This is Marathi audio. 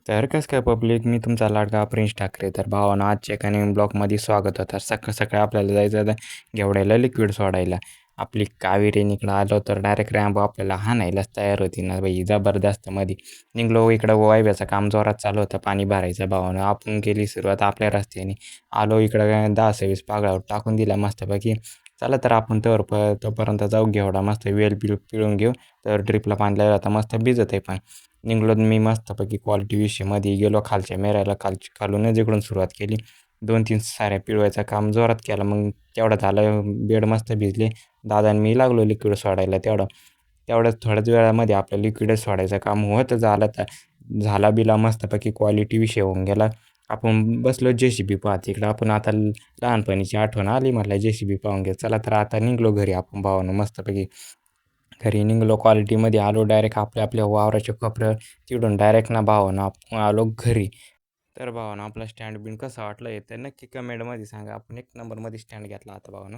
तर कसं काय पब्लिक, मी तुमचा लाडका प्रिन्स ठाकरे. तर भावानं आजच्या एका नवीन ब्लॉगमध्ये स्वागत होतं. सकाळ-सकाळी आपल्याला जायचं होतं गेवड्याला लिक्विड सोडायला. आपली कावेरी इकडं आलो तर डायरेक्ट रॅम्बो आपल्याला हाणायलाच तयार होती ना बाई, जबरदस्त मध्ये. निघालो इकडं वायब्याचं काम जोरात चालू होतं, पाणी भरायचं भावानं. आपण केली सुरुवात आपल्या रस्त्याने. आलो इकडं 10-20 पागळावर टाकून दिला मस्तपैकी. चला तर आपण तोपर्यंत जाऊ घेवडा, मस्त वेल पिळून घेऊ. तर ड्रिपला पाणी लावलं आता मस्त भिजत आहे पण. निघालो मी मस्तपैकी क्वालिटी विषयमध्ये गेलो खालच्या मेरायला, खालूनच इकडून सुरुवात केली. 2-3 साऱ्या पिळवायचं काम जोरात केलं. मग तेवढं झालं, बेड मस्त भिजले. दादा आणि मी लागलो लिक्विड सोडायला. तेवढ्याच थोड्याच वेळामध्ये आपलं लिक्विडच सोडायचं काम होतं झालं. तर झाला बिला मस्तपैकी क्वालिटी विषय होऊन गेला. आपण बसलो JCB पाहत इकडं. आपण आता लहानपणीची आठवण आली म्हटलं JCB पाहून घे. चला तर आता निघालो घरी आपण भावानं मस्तपैकी. घरी निघालो, क्वालिटीमध्ये आलो डायरेक्ट आपल्या आपल्या वावराच्या कोपऱ्यावर. तिकडून डायरेक्ट ना भावानं आपण आलो घरी. तर भावानं आपला स्टँड बिन कसा वाटला हे तर नक्की कमेंटमध्ये सांगा. आपण एक नंबरमध्ये स्टँड घेतला आता भावानं.